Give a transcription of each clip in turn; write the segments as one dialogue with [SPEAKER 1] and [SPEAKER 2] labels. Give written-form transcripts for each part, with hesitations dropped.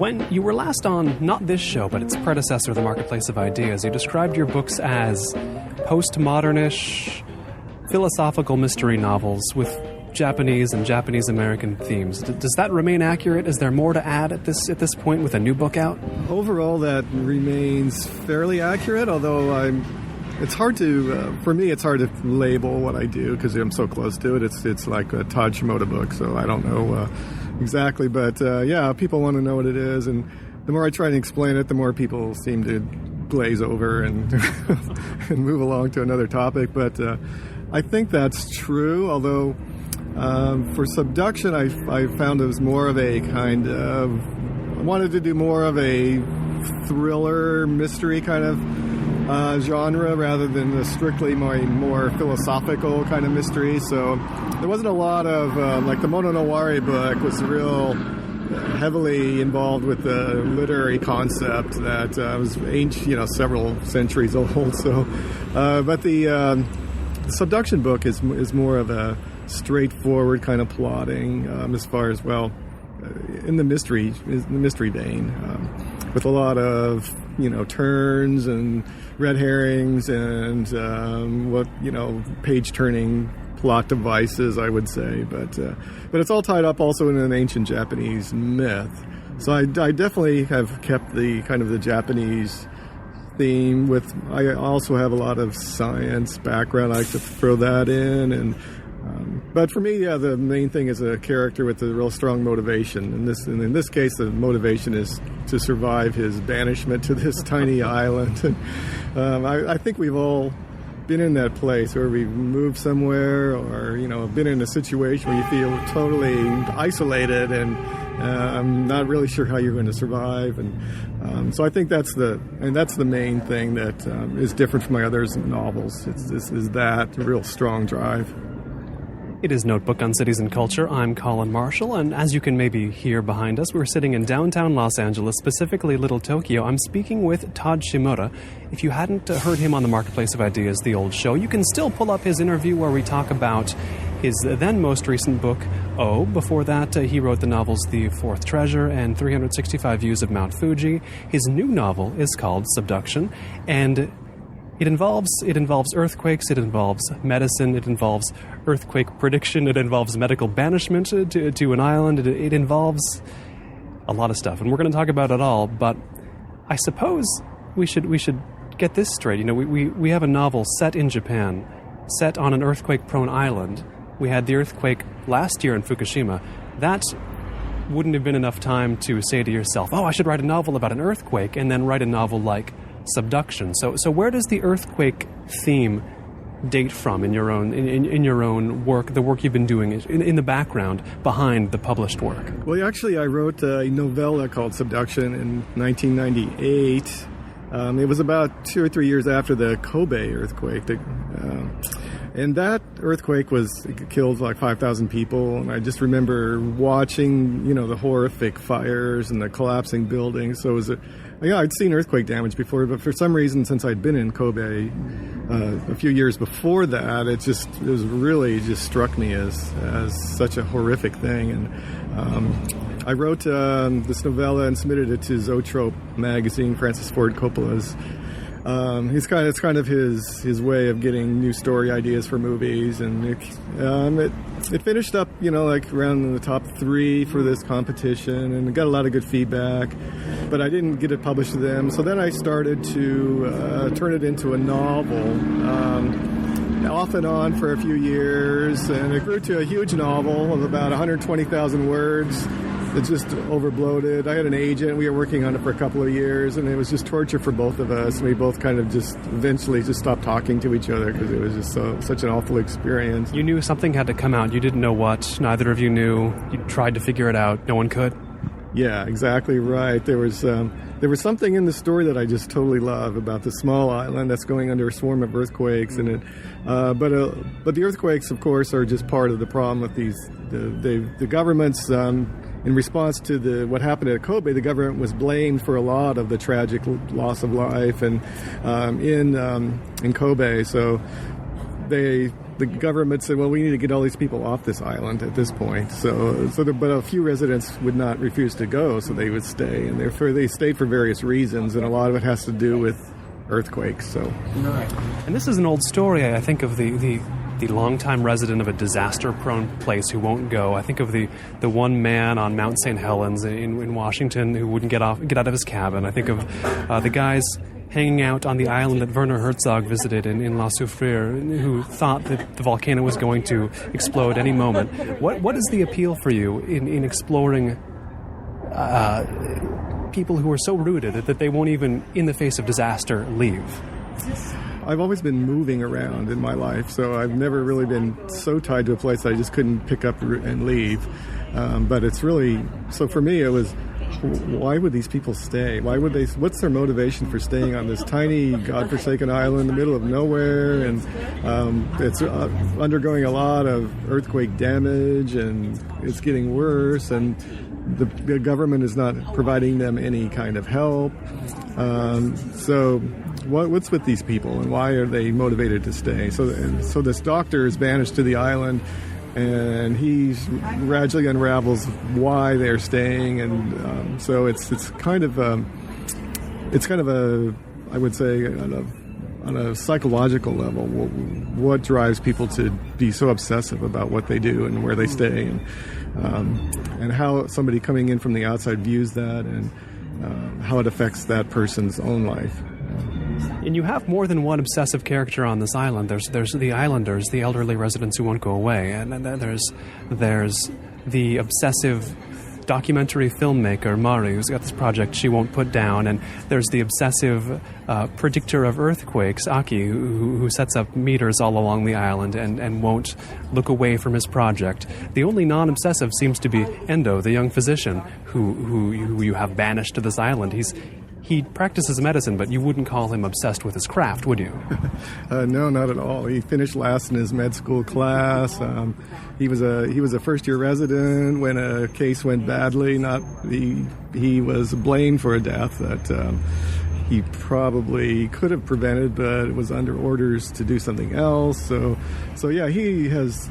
[SPEAKER 1] When you were last on, not this show, but its predecessor, The Marketplace of Ideas, you described your books as postmodernish, philosophical mystery novels with Japanese and Japanese-American themes. Does that remain accurate? Is there more to add at this point with a new book out?
[SPEAKER 2] Overall, that remains fairly accurate, although it's hard to, for me, it's hard to label what I do because I'm so close to it. It's like a Todd Shimoda book, so I don't know exactly. But yeah, people want to know what it is, and the more I try to explain it, the more people seem to glaze over and, and move along to another topic. But I think that's true, although for Subduction, I found it was more of a kind of, I wanted to do more of a thriller, mystery kind of genre rather than the strictly more philosophical kind of mystery. So there wasn't a lot of, like the Mononowari book was real heavily involved with the literary concept that was ancient, several centuries old. So, but the Subduction book is more of a straightforward kind of plotting as far as, well, in the mystery vein, with a lot of turns and red herrings and page turning plot devices, I would say, but it's all tied up also in an ancient Japanese myth. So I definitely have kept the kind of the Japanese theme with. I also have a lot of science background. I like to throw that in, and but for me, yeah, the main thing is a character with a real strong motivation. And in this case, the motivation is to survive his banishment to this tiny island. And I think we've all been in that place where we've moved somewhere, or been in a situation where you feel totally isolated and not really sure how you're going to survive. And so I think that's the main thing that is different from my other novels. Is that real strong drive.
[SPEAKER 1] It is Notebook on Cities and Culture. I'm Colin Marshall, and as you can maybe hear behind us, we're sitting in downtown Los Angeles, specifically Little Tokyo. I'm speaking with Todd Shimoda. If you hadn't heard him on the Marketplace of Ideas, the old show, you can still pull up his interview where we talk about his then most recent book, Oh. Before that, he wrote the novels The Fourth Treasure and 365 Views of Mount Fuji. His new novel is called Subduction, and It involves earthquakes, it involves medicine, it involves earthquake prediction, it involves medical banishment to an island, it involves a lot of stuff. And we're going to talk about it all, but I suppose we should get this straight. We have a novel set in Japan, set on an earthquake-prone island. We had the earthquake last year in Fukushima. That wouldn't have been enough time to say to yourself, I should write a novel about an earthquake, and then write a novel like Subduction. So where does the earthquake theme date from in your own work, the work you've been doing in the background behind the published work? Well,
[SPEAKER 2] actually, I wrote a novella called Subduction in 1998. It was about 2 or 3 years after the Kobe earthquake. And that earthquake killed like 5,000 people. And I just remember watching, the horrific fires and the collapsing buildings. So I'd seen earthquake damage before, but for some reason, since I'd been in Kobe a few years before that, it was really just struck me as such a horrific thing. And I wrote this novella and submitted it to Zoetrope magazine, Francis Ford Coppola's. It's kind of his way of getting new story ideas for movies, and it finished up, like around in the top 3 for this competition, and it got a lot of good feedback, but I didn't get it published to them. So then I started to turn it into a novel, off and on for a few years, and it grew to a huge novel of about 120,000 words. It just overbloated. I had an agent. We were working on it for a couple of years, and it was just torture for both of us. We both kind of just eventually just stopped talking to each other because it was just such an awful experience.
[SPEAKER 1] You knew something had to come out. You didn't know what. Neither of you knew. You tried to figure it out. No one could.
[SPEAKER 2] Yeah, exactly right. There was something in the story that I just totally love about the small island that's going under a swarm of earthquakes, and but the earthquakes, of course, are just part of the problem with the governments. In response to what happened at Kobe, the government was blamed for a lot of the tragic loss of life and in Kobe. So they the government said, well, we need to get all these people off this island at this point. But a few residents would not refuse to go, so they would stay. And therefore, they stayed for various reasons, and a lot of it has to do with earthquakes. So,
[SPEAKER 1] and this is an old story. I think of the longtime resident of a disaster-prone place who won't go. I think of the one man on Mount St. Helens in Washington who wouldn't get out of his cabin. I think of the guys hanging out on the island that Werner Herzog visited in La Soufriere, who thought that the volcano was going to explode any moment. What is the appeal for you in exploring people who are so rooted that they won't even, in the face of disaster, leave?
[SPEAKER 2] I've always been moving around in my life, so I've never really been so tied to a place that I just couldn't pick up and leave. But it's really, so for me it was, why would these people stay? Why would they? What's their motivation for staying on this tiny, godforsaken island in the middle of nowhere? And it's undergoing a lot of earthquake damage, and it's getting worse. And the government is not providing them any kind of help. So what's with these people, and why are they motivated to stay? So this doctor is banished to the island, and he gradually unravels why they're staying, and so it's kind of a I would say on a psychological level, what drives people to be so obsessive about what they do and where they stay, and how somebody coming in from the outside views that, and how it affects that person's own life.
[SPEAKER 1] And you have more than one obsessive character on this island. There's the islanders, the elderly residents who won't go away, and then there's the obsessive documentary filmmaker Mari, who's got this project she won't put down, and there's the obsessive predictor of earthquakes, Aki, who sets up meters all along the island and won't look away from his project. The only non-obsessive seems to be Endo, the young physician who you have banished to this island. He practices medicine, but you wouldn't call him obsessed with his craft, would you?
[SPEAKER 2] No, not at all. He finished last in his med school class. He was a first-year resident when a case went badly. He was blamed for a death that he probably could have prevented, but it was under orders to do something else. So yeah, he has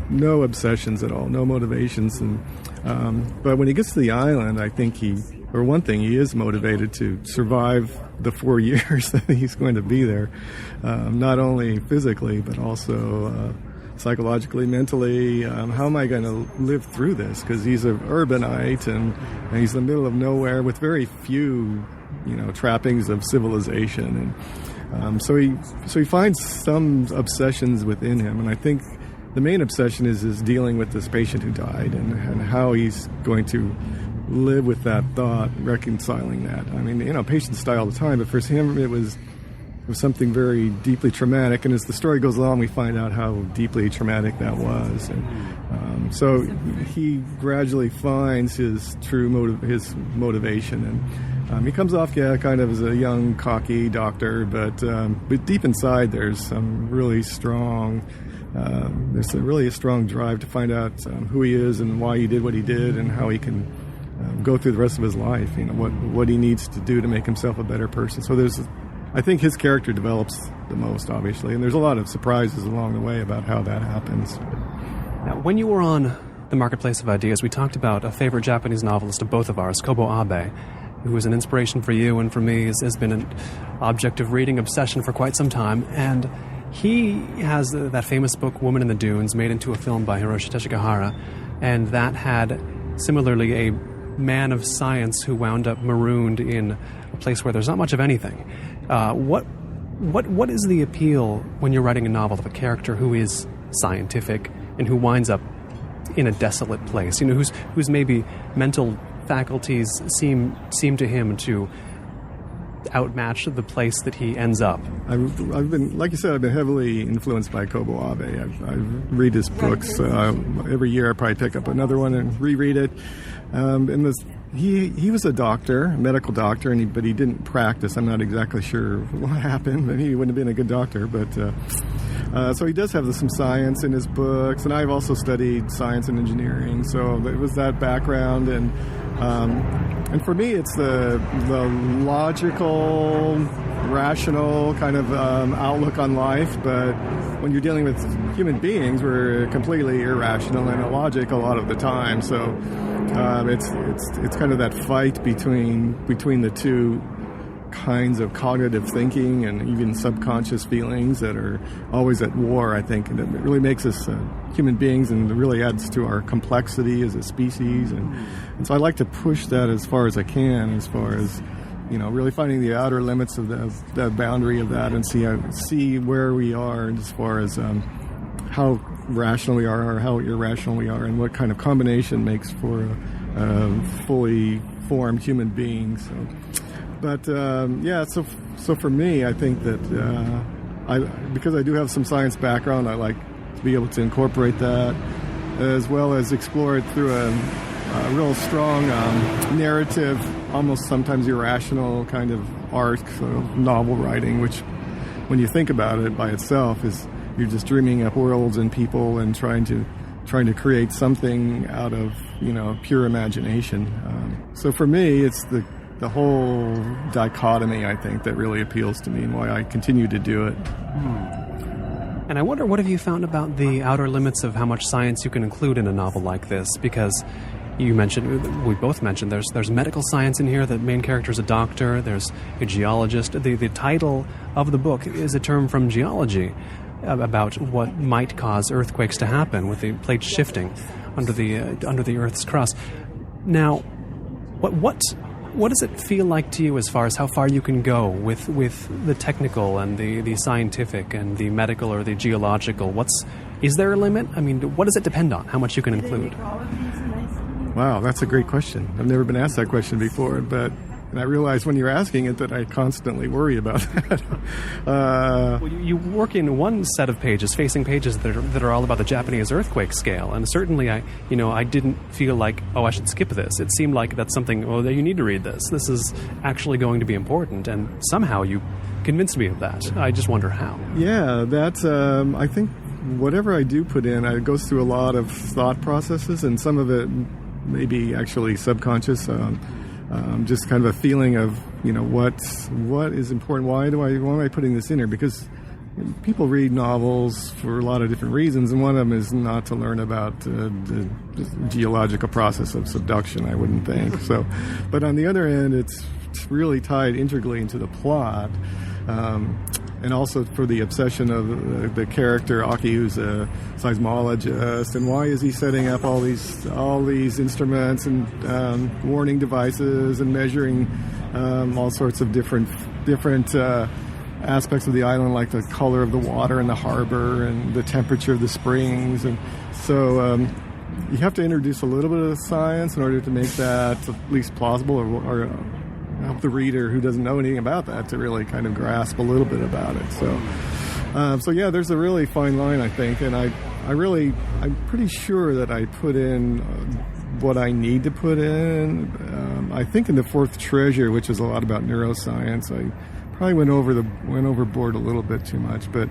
[SPEAKER 2] no obsessions at all, no motivations. But when he gets to the island, I think he is motivated to survive the 4 years that he's going to be there, not only physically, but also psychologically, mentally. How am I going to live through this? Because he's an urbanite, and he's in the middle of nowhere with very few, trappings of civilization. And so he finds some obsessions within him, and I think the main obsession is dealing with this patient who died, and how he's going to live with that thought, reconciling that. I mean, patients die all the time, but for him it was something very deeply traumatic, and as the story goes along, we find out how deeply traumatic that was. And so he gradually finds his true motivation, and he comes off, kind of as a young, cocky doctor, but deep inside there's some really strong a strong drive to find out who he is and why he did what he did, and how he can go through the rest of his life, what he needs to do to make himself a better person. So I think his character develops the most, obviously, and there's a lot of surprises along the way about how that happens.
[SPEAKER 1] Now, when you were on the Marketplace of Ideas, we talked about a favorite Japanese novelist of both of ours, Kobo Abe, who was an inspiration for you and for me, has been an object of reading obsession for quite some time, and he has that famous book, Woman in the Dunes, made into a film by Hiroshi Teshigahara, and that had similarly a man of science who wound up marooned in a place where there's not much of anything. What is the appeal when you're writing a novel of a character who is scientific and who winds up in a desolate place? Whose maybe mental faculties seem to him to outmatch the place that he ends up.
[SPEAKER 2] I've been, like you said, I've been heavily influenced by Kobo Abe. I read his books every year. I probably pick up another one and reread it. He was a doctor, a medical doctor, but he didn't practice. I'm not exactly sure what happened, but he wouldn't have been a good doctor. But so he does have some science in his books, and I've also studied science and engineering, so it was that background. And for me, it's the logical rational kind of outlook on life, but when you're dealing with human beings, we're completely irrational and illogical a lot of the time. So it's kind of that fight between the two kinds of cognitive thinking and even subconscious feelings that are always at war, I think, and it really makes us human beings, and really adds to our complexity as a species. And so I like to push that as far as I can, as far as, really finding the outer limits of the boundary of that, and see where we are as far as how rational we are or how irrational we are, and what kind of combination makes for a fully formed human being. So for me, I think that because I do have some science background, I like to be able to incorporate that, as well as explore it through a real strong narrative, almost sometimes irrational kind of art, sort of novel writing, which, when you think about it by itself, is you're just dreaming up worlds and people and trying to create something out of pure imagination. So for me, it's the whole dichotomy, I think, that really appeals to me, and why I continue to do it.
[SPEAKER 1] And I wonder, what have you found about the outer limits of how much science you can include in a novel like this? Because we both mentioned, there's medical science in here. The main character is a doctor. There's a geologist. The title of the book is a term from geology about what might cause earthquakes to happen with the plates shifting under the Earth's crust. Now, what does it feel like to you as far as how far you can go with the technical and the scientific and the medical or the geological? Is there a limit? I mean, what does it depend on? How much you can include?
[SPEAKER 2] Wow, that's a great question. I've never been asked that question before, and I realize when you're asking it that I constantly worry about that.
[SPEAKER 1] Well, you work in one set of pages, facing pages that are all about the Japanese earthquake scale, and certainly I didn't feel like, I should skip this. It seemed like that's something, you need to read this. This is actually going to be important, and somehow you convinced me of that. I just wonder how. Yeah,
[SPEAKER 2] that's, I think whatever I do put in, it goes through a lot of thought processes, and some of it maybe actually subconscious, just kind of a feeling of, what is important? Why am I putting this in here? Because people read novels for a lot of different reasons, and one of them is not to learn about the geological process of subduction, I wouldn't think. So, but on the other hand, it's really tied integrally into the plot. And also for the obsession of the character Aki, who's a seismologist, and why is he setting up all these instruments and warning devices and measuring all sorts of different aspects of the island, like the color of the water in the harbor and the temperature of the springs, and so you have to introduce a little bit of science in order to make that at least plausible, or help the reader who doesn't know anything about that to really kind of grasp a little bit about it. So yeah, there's a really fine line, I think, and I'm pretty sure that I put in what I need to put in. I think in the Fourth Treasure, which is a lot about neuroscience, I probably went overboard a little bit too much, but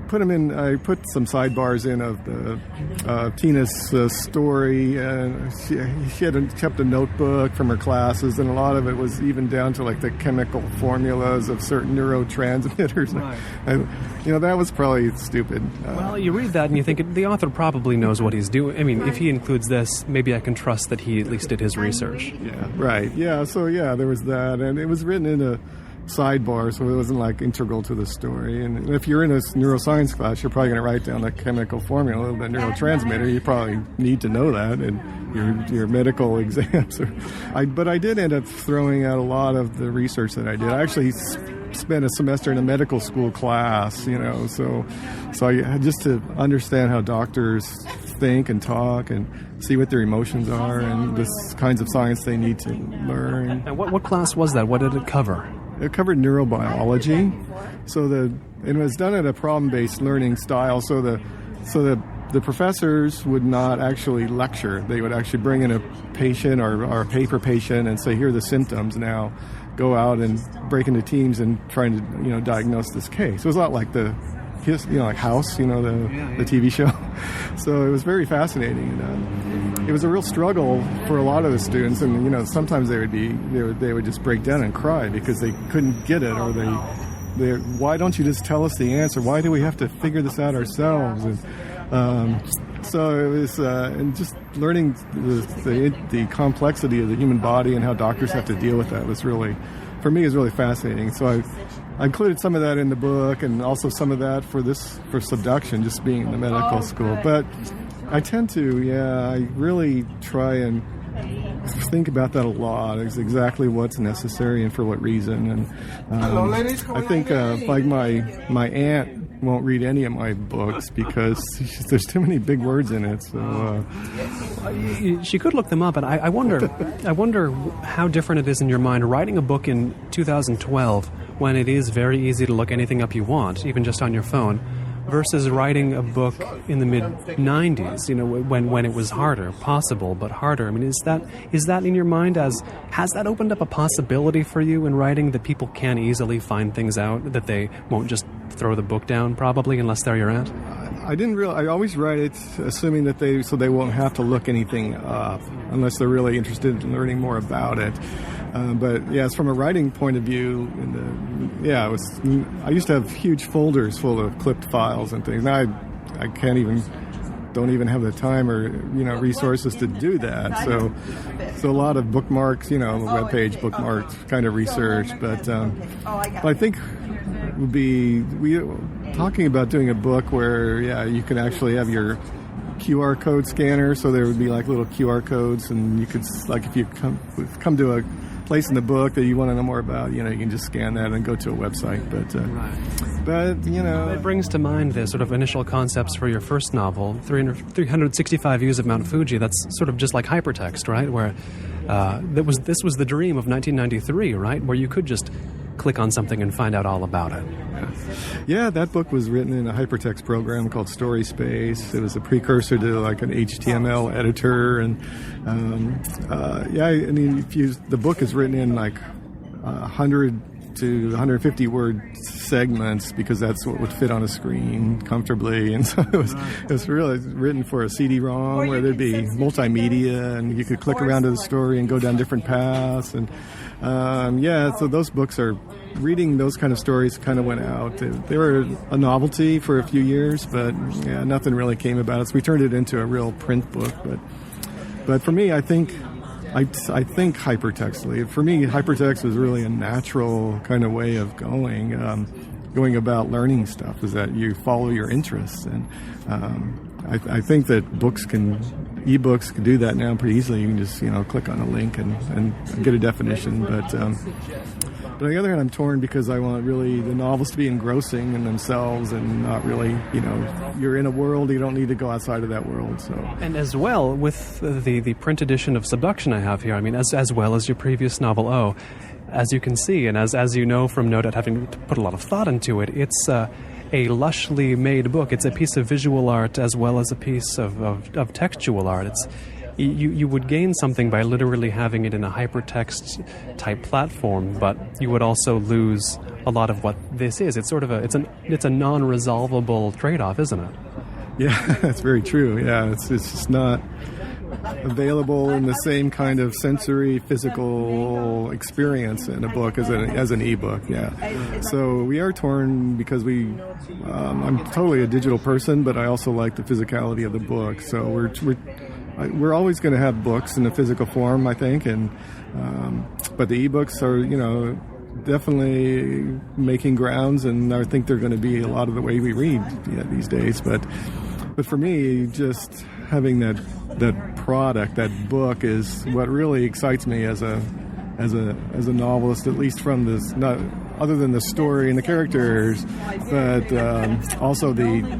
[SPEAKER 2] put them in. I put some sidebars in of Tina's story, and she had kept a notebook from her classes, and a lot of it was even down to like the chemical formulas of certain neurotransmitters. Right. And, that was probably stupid.
[SPEAKER 1] Well, you read that and you think the author probably knows what he's doing. I mean, if he includes this, maybe I can trust that he at least did his research.
[SPEAKER 2] Yeah, right. Yeah, so there was that, and it was written in a sidebar, so it wasn't like integral to the story. And if you're in a neuroscience class, you're probably going to write down the chemical formula of the neurotransmitter. You probably need to know that in your medical exams. But I did end up throwing out a lot of the research that I did. I actually spent a semester in a medical school class, so I just to understand how doctors think and talk and see what their emotions are and the kinds of science they need to learn.
[SPEAKER 1] And what class was that? What did it cover?
[SPEAKER 2] It covered neurobiology, and it was done at a problem-based learning style. So the professors would not actually lecture; they would actually bring in a patient or a paper patient and say, "Here are the symptoms. Now, go out and break into teams and try to diagnose this case." It was a lot like like House, the TV show. So it was very fascinating. it was a real struggle for a lot of the students, and sometimes they would just break down and cry because they couldn't get it, or they why don't you just tell us the answer? Why do we have to figure this out ourselves? And so it was, and just learning the complexity of the human body and how doctors have to deal with that was really, for me, is really fascinating. So I included some of that in the book, and also some of that for Subduction, just being in the medical school. But I tend to, I really try and think about that a lot. It's exactly what's necessary and for what reason. And I think like my aunt won't read any of my books because there's too many big words in it. So
[SPEAKER 1] she could look them up, and I wonder how different it is in your mind writing a book in 2012 when it is very easy to look anything up you want, even just on your phone, versus writing a book in the mid-90s, when it was possible, but harder. I mean, is that in your mind has that opened up a possibility for you in writing that people can easily find things out, that they won't just throw the book down probably unless they're your aunt?
[SPEAKER 2] I always write it assuming that they won't have to look anything up unless they're really interested in learning more about it. But yes, from a writing point of view, I used to have huge folders full of clipped files and things. Now I don't even have the time or resources to do that. So a lot of bookmarks, webpage bookmarks kind of research. But I think we talking about doing a book where you can actually have your QR code scanner, so there would be like little QR codes, and you could, like, if you come to a place in the book that you want to know more about, you can just scan that and go to a website. But
[SPEAKER 1] it brings to mind the sort of initial concepts for your first novel, 365 Views of Mount Fuji. That's sort of just like hypertext, right? Where this was the dream of 1993, right? Where you could just click on something and find out all about it.
[SPEAKER 2] Yeah, that book was written in a hypertext program called StorySpace. It was a precursor to like an HTML editor, and the book is written in like 100 to 150 word segments because that's what would fit on a screen comfortably. And so it was really written for a CD-ROM where there'd be multimedia, and you could click around to the story and go down different paths. And so those books are, reading those kind of stories kind of went out. They were a novelty for a few years, but nothing really came about it. So we turned it into a real print book. But for me, I think hypertextually. For me, hypertext was really a natural kind of way of going about learning stuff, is that you follow your interests. And I think that ebooks can do that now pretty easily. You can just click on a link and get a definition. But on the other hand, I'm torn because I want really the novels to be engrossing in themselves and not really, you're in a world, you don't need to go outside of that world. So.
[SPEAKER 1] And as well, with the print edition of Subduction I have here, I mean, as well as your previous novel, O, as you can see, and as you know from no doubt having put a lot of thought into it, it's a lushly made book. It's a piece of visual art as well as a piece of textual art. You would gain something by literally having it in a hypertext type platform, but you would also lose a lot of what this is. It's sort of it's a non-resolvable trade-off, isn't it?
[SPEAKER 2] Yeah, that's very true. Yeah, it's just not available in the same kind of sensory, physical experience in a book as an ebook. Yeah, so we are torn because I'm totally a digital person, but I also like the physicality of the book. So we're always going to have books in the physical form, I think, but the ebooks are, definitely making grounds, and I think they're going to be a lot of the way we read these days. But for me, just having that product, that book, is what really excites me as a novelist, at least from this, not other than the story and the characters, but also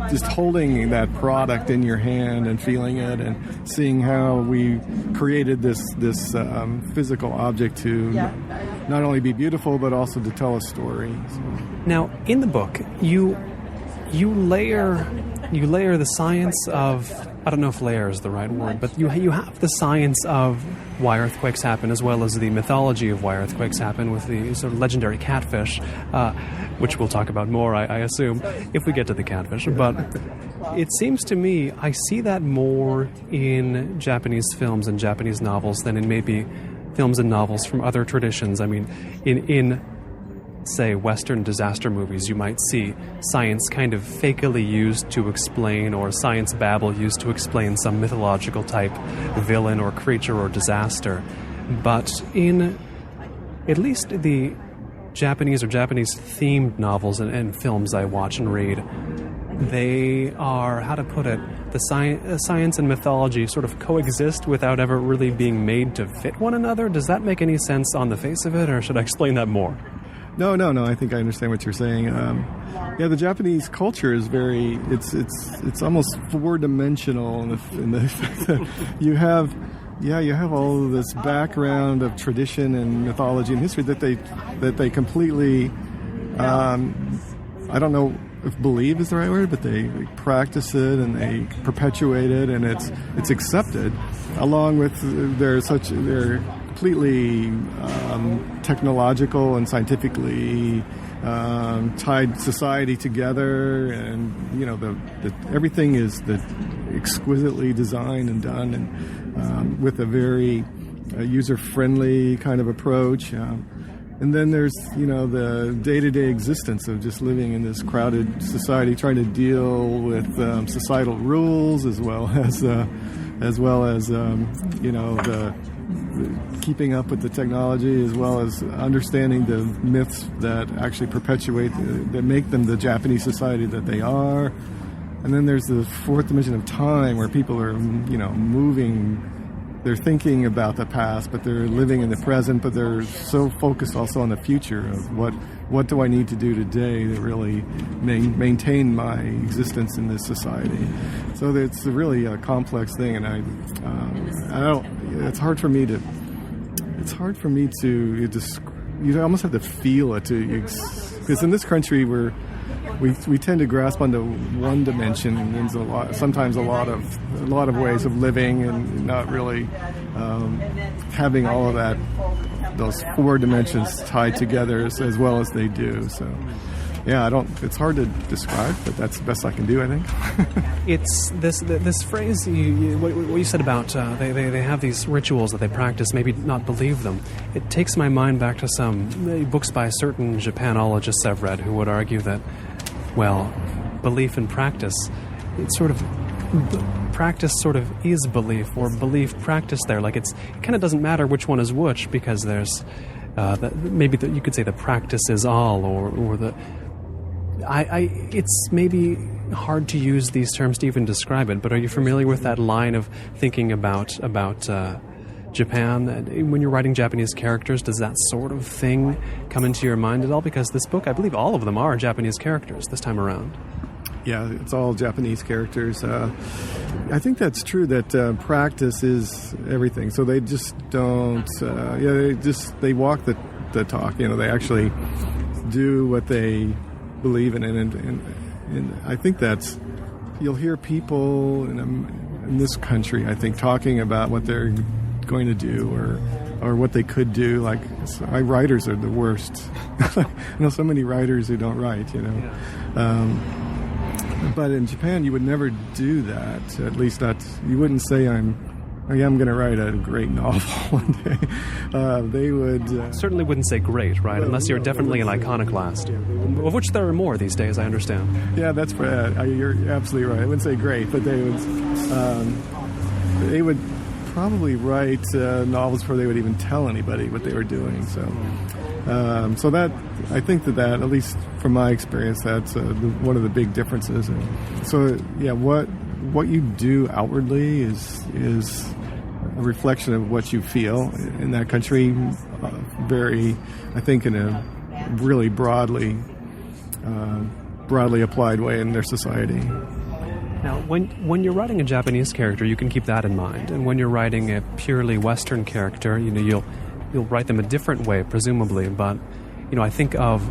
[SPEAKER 2] just holding that product in your hand and feeling it and seeing how we created this physical object to not only be beautiful but also to tell a story. So.
[SPEAKER 1] Now, in the book, you layer the science of I don't know if layer is the right word, but you have the science of why earthquakes happen, as well as the mythology of why earthquakes happen, with the sort of legendary catfish, which we'll talk about more, I assume, if we get to the catfish. But it seems to me I see that more in Japanese films and Japanese novels than in maybe films and novels from other traditions. I mean, in say, Western disaster movies, you might see science kind of fakely used to explain, or science babble used to explain some mythological type villain or creature or disaster. But in at least the Japanese or Japanese-themed novels and films I watch and read, they are, how to put it, the science and mythology sort of coexist without ever really being made to fit one another. Does that make any sense on the face of it, or should I explain that more?
[SPEAKER 2] No. I think I understand what you're saying. The Japanese culture is very. It's almost four-dimensional in the fact that you have all of this background of tradition and mythology and history that they completely. I don't know if believe is the right word, but they practice it and they perpetuate it, and it's accepted, along with their completely technological and scientifically tied society together, and everything is exquisitely designed and done, and with a very user-friendly kind of approach. And then there's the day-to-day existence of just living in this crowded society, trying to deal with societal rules as well as the keeping up with the technology, as well as understanding the myths that actually perpetuate, that make them the Japanese society that they are. And then there's the fourth dimension of time, where people are, moving. They're thinking about the past, but they're living in the present, but they're so focused also on the future of what do I need to do today to really maintain my existence in this society. So it's really a complex thing, and it's hard for me to you almost have to feel it because in this country we tend to grasp onto one dimension, and there's sometimes a lot of ways of living, and not really having all of those four dimensions tied together as well as they do. So it's hard to describe, but that's the best I can do, I think.
[SPEAKER 1] It's this phrase, what you said about they have these rituals that they practice, maybe not believe them. It takes my mind back to some books by certain Japanologists I've read who would argue that, well, belief and practice, it's sort of, practice sort of is belief, or belief practice there. Like it kind of doesn't matter which one is which, because there's you could say the practice is all, or the. It's maybe hard to use these terms to even describe it, but are you familiar with that line of thinking about Japan? When you're writing Japanese characters, does that sort of thing come into your mind at all? Because this book, I believe all of them are Japanese characters this time around.
[SPEAKER 2] Yeah, it's all Japanese characters. I think that's true, that practice is everything. So they just don't, they walk the talk. They actually do what they believe in, and I think that's, you'll hear people in this country, I think, talking about what they're going to do or what they could do. Like, writers are the worst. I know so many writers who don't write, but in Japan you would never do that. At least not, you wouldn't say I'm going to write a great novel one day. They would...
[SPEAKER 1] Certainly wouldn't say great, right? Unless you're definitely an iconoclast. Of which there are more these days, I understand.
[SPEAKER 2] Yeah, that's you're absolutely right. I wouldn't say great, but they would probably write novels before they would even tell anybody what they were doing. So that, I think that at least from my experience, that's one of the big differences. So yeah, what you do outwardly is a reflection of what you feel in that country, very, I think, in a really broadly applied way in their society.
[SPEAKER 1] Now, when you're writing a Japanese character, you can keep that in mind, and when you're writing a purely Western character, you'll write them a different way, presumably. But I think of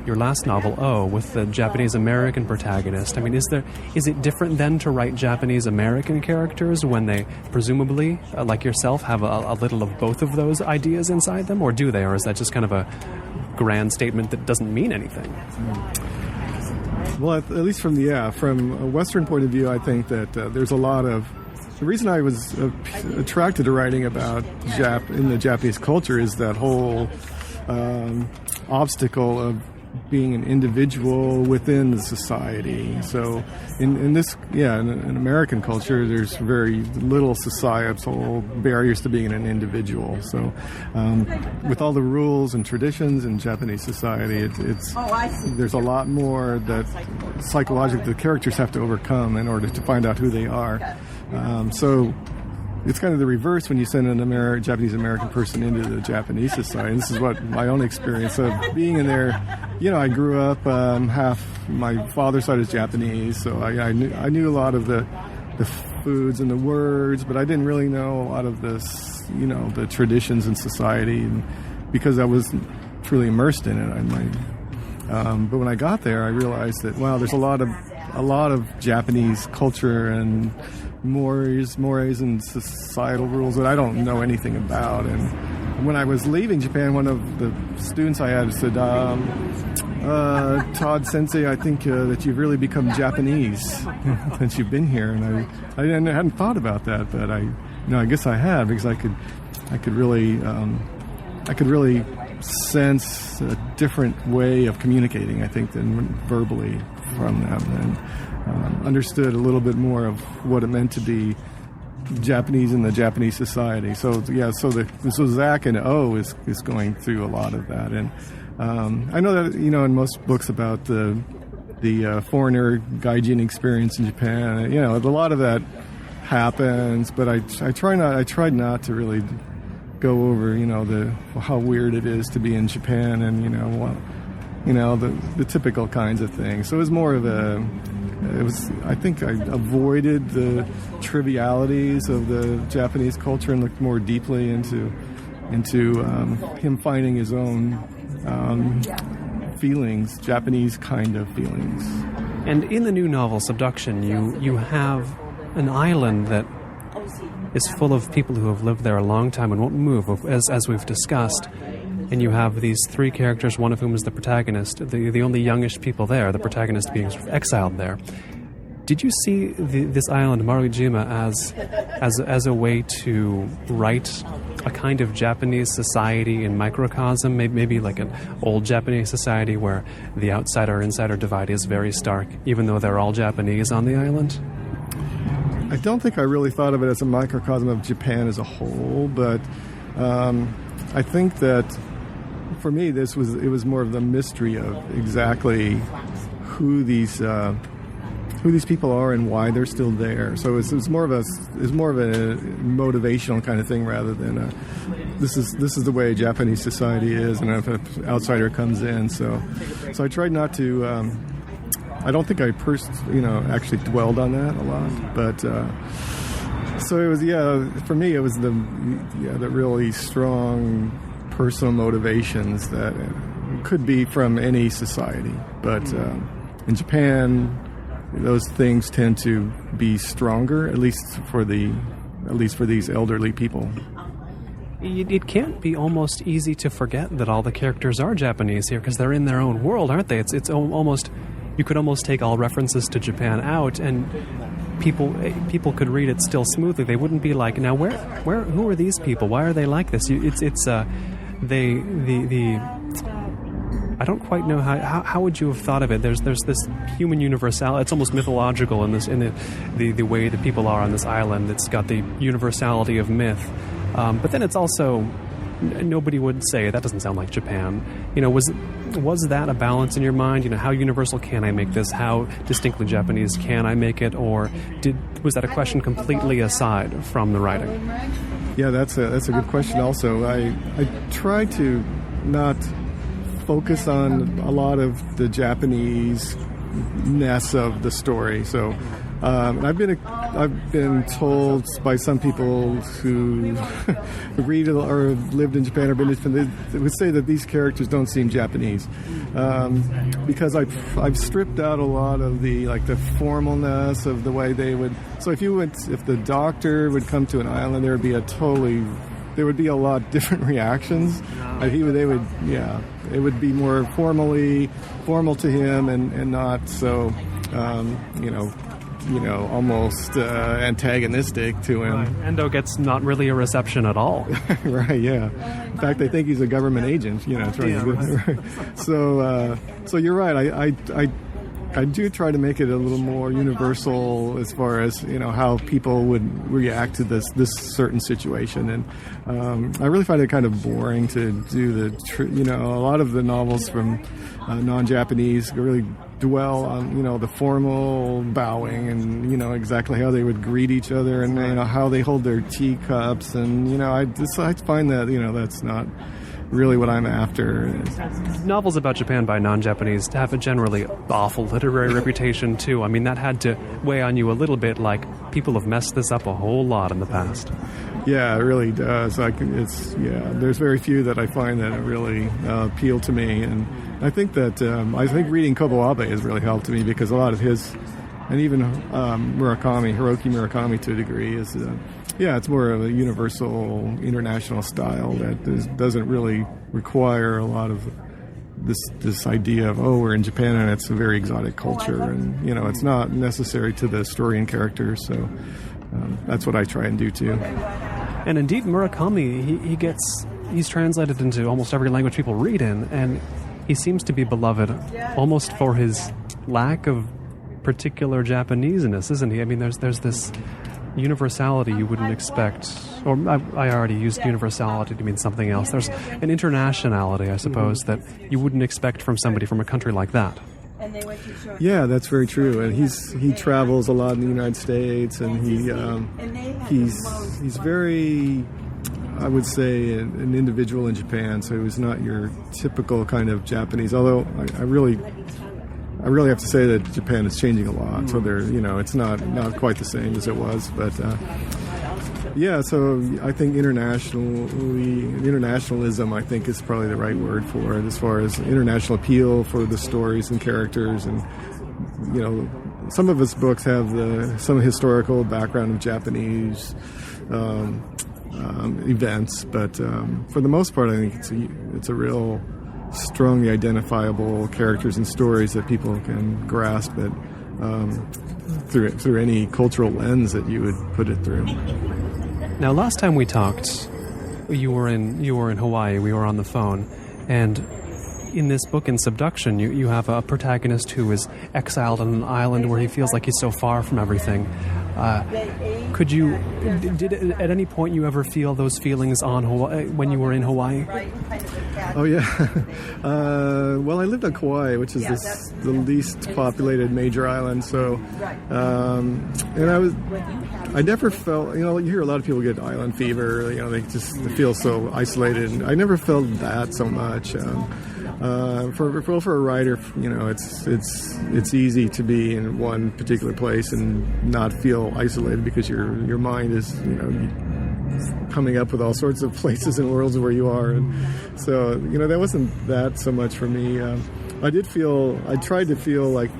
[SPEAKER 1] your last novel, with the Japanese-American protagonist. I mean, is it different then to write Japanese-American characters when they presumably, like yourself, have a little of both of those ideas inside them, or do they, or is that just kind of a grand statement that doesn't mean anything?
[SPEAKER 2] Well, at least from a Western point of view, I think that there's a lot of... The reason I was attracted to writing about in the Japanese culture is that whole obstacle of being an individual within the society. So in American culture, there's very little societal barriers to being an individual. So with all the rules and traditions in Japanese society, there's a lot more that psychologically the characters have to overcome in order to find out who they are. So it's kind of the reverse when you send an Japanese-American person into the Japanese society. And this is what my own experience of being in there. I grew up half my father's side is Japanese, so I knew a lot of the foods and the words, but I didn't really know a lot of the traditions in society, and because I wasn't truly immersed in it. But when I got there, I realized that there's a lot of Japanese culture and mores and societal rules that I don't know anything about. And when I was leaving Japan, one of the students I had said, Todd Sensei, I think that you've really become Japanese since you've been here. And I hadn't thought about that, but I guess I have, because I could really sense a different way of communicating, I think, than verbally from them, and understood a little bit more of what it meant to be Japanese in the Japanese society. So Zach and O is going through a lot of that, and I know that in most books about the foreigner gaijin experience in Japan, a lot of that happens, but I tried not to really go over how weird it is to be in Japan, and the typical kinds of things. So it was more of I think I avoided the trivialities of the Japanese culture and looked more deeply into him finding his own feelings, Japanese kind of feelings.
[SPEAKER 1] And in the new novel, Subduction, you have an island that is full of people who have lived there a long time and won't move, as we've discussed. And you have these three characters, one of whom is the protagonist, the only youngish people there, the protagonist being sort of exiled there. Did you see this island, Marujima, as a way to write a kind of Japanese society in microcosm, maybe like an old Japanese society where the outsider-insider divide is very stark, even though they're all Japanese on the island?
[SPEAKER 2] I don't think I really thought of it as a microcosm of Japan as a whole, but I think that for me, it was more of the mystery of exactly who these people are and why they're still there. So it's more of a motivational kind of thing rather than this is the way Japanese society is, and if an outsider comes in. So I tried not to. I don't think I actually dwelled on that a lot, but so it was for me it was the really strong personal motivations that could be from any society, but in Japan those things tend to be stronger, at least for these elderly people.
[SPEAKER 1] It can't be almost easy to forget that all the characters are Japanese here, because they're in their own world, aren't they? It's almost, you could almost take all references to Japan out, and people could read it still smoothly. They wouldn't be like, now who are these people? Why are they like this? I don't quite know how would you have thought of it. There's this human universality. It's almost mythological in the way that people are on this island. It's got the universality of myth, but then it's also, nobody would say that doesn't sound like Japan. Was that a balance in your mind? How universal can I make this? How distinctly Japanese can I make it? Or was that a question completely aside from the writing?
[SPEAKER 2] Yeah, that's a good question. Also, I try to not focus on a lot of the Japanese-ness of the story. So And I've been told by some people who read or lived in Japan or been to Japan, they would say that these characters don't seem Japanese, because I've stripped out a lot of the formalness of the way they would. So if the doctor would come to an island, there would be a lot different reactions. It would be more formal to him and not so, almost antagonistic to him.
[SPEAKER 1] Right. Endo gets not really a reception at all.
[SPEAKER 2] Right, yeah. In fact, they think he's a government agent, So you're right. I do try to make it a little more universal as far as how people would react to this certain situation, and I really find it kind of boring to do a lot of the novels from non-Japanese really dwell on the formal bowing and exactly how they would greet each other and how they hold their teacups, and I find that that's not really what I'm after.
[SPEAKER 1] Novels about Japan by non-Japanese have a generally awful literary reputation too. I mean, that had to weigh on you a little bit, like people have messed this up a whole lot in the past.
[SPEAKER 2] Yeah, it really does. There's very few that I find that really appeal to me, and I think that reading Kobo Abe has really helped me, because a lot of his, and even Haruki Murakami to a degree, is it's more of a universal international style that doesn't really require a lot of this idea of, we're in Japan and it's a very exotic culture, and it's not necessary to the story and characters. So that's what I try and do too.
[SPEAKER 1] And indeed, Murakami, he's translated into almost every language people read in, and he seems to be beloved almost for his lack of particular Japanese-ness, isn't he? I mean, there's this universality you wouldn't expect, or I already used universality to mean something else. There's an internationality, I suppose, that you wouldn't expect from somebody from a country like that.
[SPEAKER 2] Yeah, that's very true. And he travels a lot in the United States, and he's very, I would say, an individual in Japan. So he's not your typical kind of Japanese. Although I really have to say that Japan is changing a lot. So it's not quite the same as it was. But so I think internationalism, I think, is probably the right word for it, as far as international appeal for the stories and characters. And some of his books have some historical background of Japanese events, but for the most part, I think it's a real strongly identifiable characters and stories that people can grasp it through any cultural lens that you would put it through.
[SPEAKER 1] Now, last time we talked, you were in Hawaii. We were on the phone, and in this book, in Subduction, you have a protagonist who is exiled on an island where he feels like he's so far from everything. Did at any point you ever feel those feelings on Hawaii when you were in Hawaii?
[SPEAKER 2] Oh yeah. Well, I lived on Kauai, which is the least populated major island. So, and I never felt. You hear a lot of people get island fever. They feel so isolated. And I never felt that so much. For a writer, it's easy to be in one particular place and not feel isolated, because your mind is coming up with all sorts of places and worlds where you are, and so that wasn't that so much for me. I tried to feel like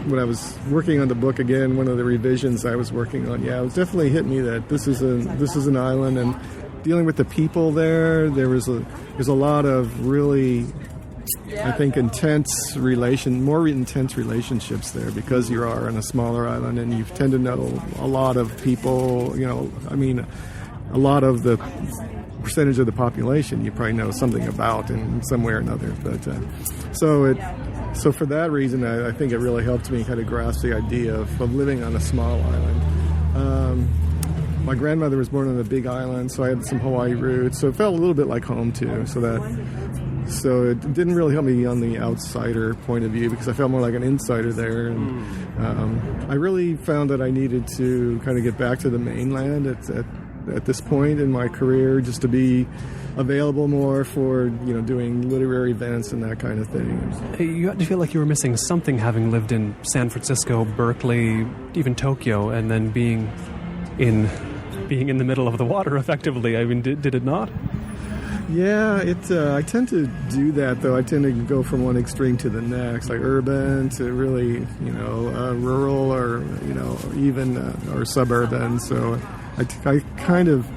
[SPEAKER 2] when I was working on the book again, one of the revisions I was working on, it definitely hit me that this is an island, and dealing with the people there, there's a lot of really, I think, more intense relationships there, because you are on a smaller island and you tend to know a lot of people. A lot of the percentage of the population you probably know something about in some way or another. But so for that reason, I think it really helped me kind of grasp the idea of living on a small island. My grandmother was born on a big island, so I had some Hawaii roots. So it felt a little bit like home too. So it didn't really help me on the outsider point of view, because I felt more like an insider there. And I really found that I needed to kind of get back to the mainland at this point in my career, just to be available more for doing literary events and that kind of thing.
[SPEAKER 1] You had to feel like you were missing something, having lived in San Francisco, Berkeley, even Tokyo, and then being in the middle of the water, effectively. I mean, did it not?
[SPEAKER 2] Yeah, I tend to do that, though. I tend to go from one extreme to the next, like urban to really, rural, or even or suburban. So I kind of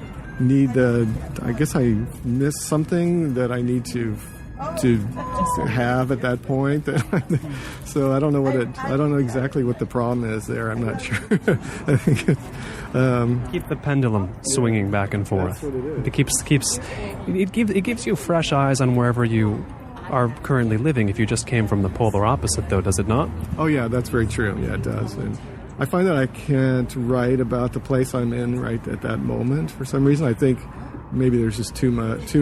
[SPEAKER 2] need I guess I miss something that I need to have at that point. So I don't know exactly what the problem is there. I'm not sure. I think
[SPEAKER 1] keep the pendulum swinging back and forth.
[SPEAKER 2] That's what it is.
[SPEAKER 1] It gives you fresh eyes on wherever you are currently living. If you just came from the polar opposite, though, does it not?
[SPEAKER 2] Oh yeah, that's very true. Yeah, it does. And I find that I can't write about the place I'm in right at that moment for some reason. I think maybe there's just too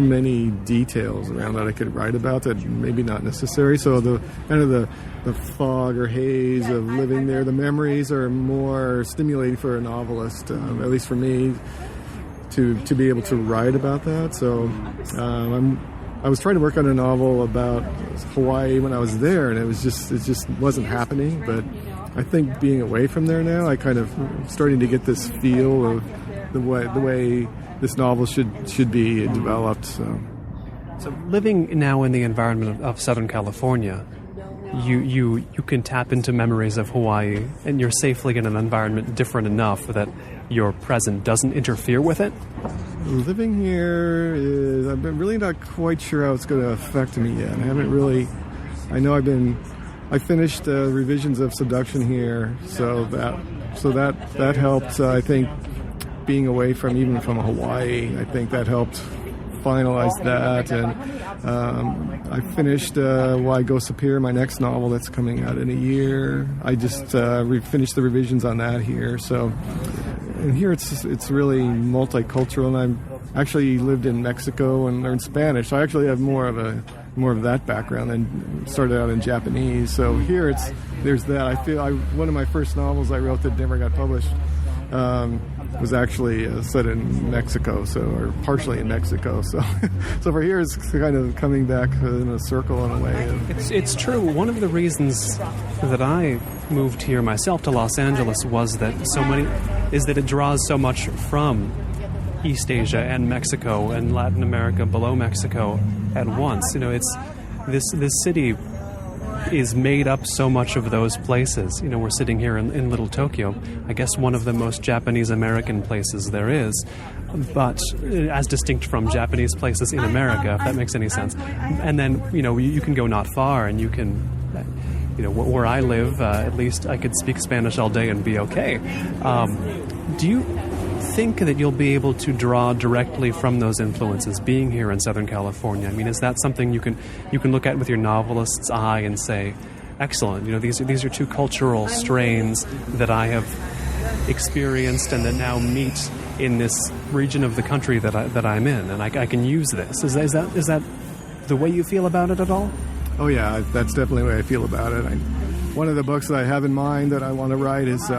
[SPEAKER 2] many details around that I could write about that maybe not necessary. So the kind of the fog or haze of living there, the memories are more stimulating for a novelist, at least for me, to be able to write about that. So I was trying to work on a novel about Hawaii when I was there, and it just wasn't happening. But I think being away from there now, I kind of starting to get this feel of the way this novel should be developed. So
[SPEAKER 1] living now in the environment of Southern California, you can tap into memories of Hawaii, and you're safely in an environment different enough that your present doesn't interfere with it?
[SPEAKER 2] Living here I'm really not quite sure how it's going to affect me yet. I finished revisions of Subduction here, so that helped. I think being away from Hawaii, I think that helped finalize that. And I finished Why Ghosts Appear, my next novel that's coming out in a year. I just finished the revisions on that here. So, and here it's really multicultural, and I actually lived in Mexico and learned Spanish. So I actually have more of that background and started out in Japanese. So here there's that. One of my first novels I wrote that never got published was actually set in Mexico, or partially in Mexico. So for here, it's kind of coming back in a circle in a way.
[SPEAKER 1] It's true. One of the reasons that I moved here myself to Los Angeles was that it draws so much from East Asia and Mexico and Latin America below Mexico at once. It's this city is made up so much of those places. We're sitting here in Little Tokyo, I guess one of the most Japanese-American places there is, but as distinct from Japanese places in America, if that makes any sense. And then, you can go not far, and you can, where I live, at least I could speak Spanish all day and be okay. Do you think that you'll be able to draw directly from those influences being here in Southern California? I mean, is that something you can look at with your novelist's eye and say, excellent, these are two cultural strains that I have experienced and that now meet in this region of the country that I'm in, and I can use this. Is that the way you feel about it at all?
[SPEAKER 2] Oh yeah, that's definitely the way I feel about it. One of the books that I have in mind that I want to write is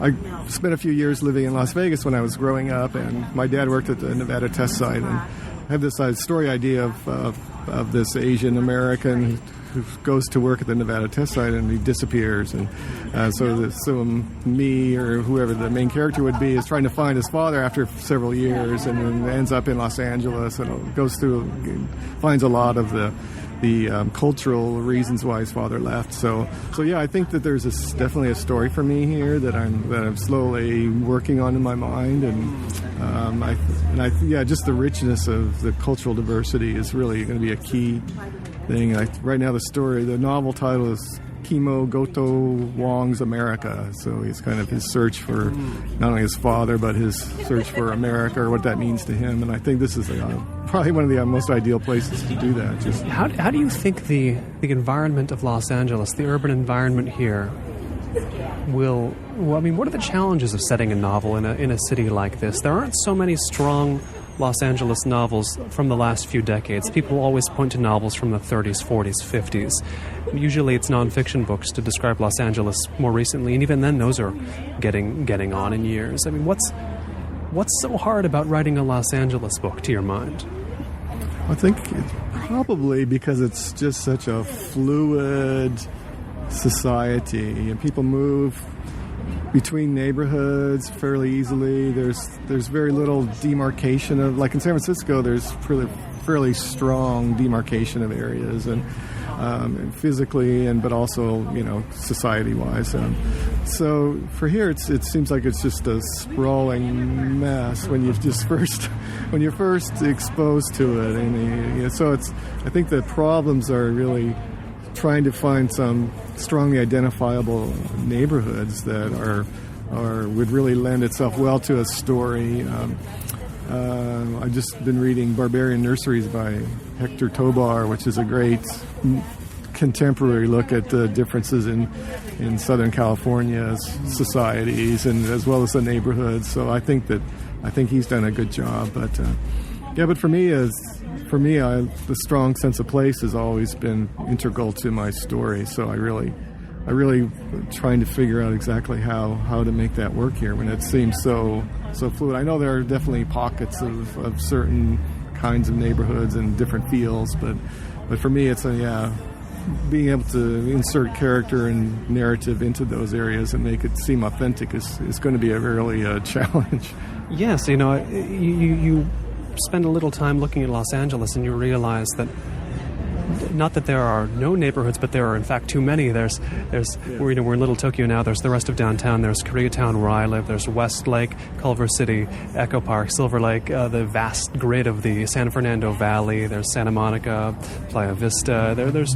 [SPEAKER 2] I spent a few years living in Las Vegas when I was growing up, and my dad worked at the Nevada test site. And I have this story idea of this Asian American who goes to work at the Nevada test site and he disappears. And so me or whoever the main character would be is trying to find his father after several years, and then ends up in Los Angeles and finds a lot of the cultural reasons why his father left. So yeah, I think that there's definitely a story for me here that I'm slowly working on in my mind, and just the richness of the cultural diversity is really going to be a key thing. Right now, the novel title is Kimo Goto Wong's America. So it's kind of his search for not only his father, but his search for America, or what that means to him. And I think this is probably one of the most ideal places to do that.
[SPEAKER 1] How do you think the environment of Los Angeles, the urban environment here, what are the challenges of setting a novel in a city like this? There aren't so many strong Los Angeles novels from the last few decades. People always point to novels from the 30s, 40s, 50s. Usually it's nonfiction books to describe Los Angeles more recently, and even then those are getting on in years. I mean, What's so hard about writing a Los Angeles book, to your mind?
[SPEAKER 2] I think it's probably because it's just such a fluid society, and people move between neighborhoods fairly easily. There's very little demarcation of, like in San Francisco, there's fairly strong demarcation of areas, and physically, but also society-wise. So for here, it seems like it's just a sprawling mess when you're first exposed to it, and so I think the problems are really trying to find some strongly identifiable neighborhoods that would really lend itself well to a story. I've just been reading Barbarian Nurseries by Hector Tobar, which is a great contemporary look at the differences in Southern California's societies and as well as the neighborhoods. So I think he's done a good job. But for me, the strong sense of place has always been integral to my story. So I really trying to figure out exactly how to make that work here when it seems so fluid. I know there are definitely pockets of certain kinds of neighborhoods and different feels, but for me, it's being able to insert character and narrative into those areas and make it seem authentic is going to be a really challenge.
[SPEAKER 1] Yes, you spend a little time looking at Los Angeles and you realize that not that there are no neighborhoods, but there are in fact too many. We're in Little Tokyo now. There's the rest of downtown. There's Koreatown where I live. There's Westlake, Culver City, Echo Park, Silver Lake, the vast grid of the San Fernando Valley. There's Santa Monica, Playa Vista. There's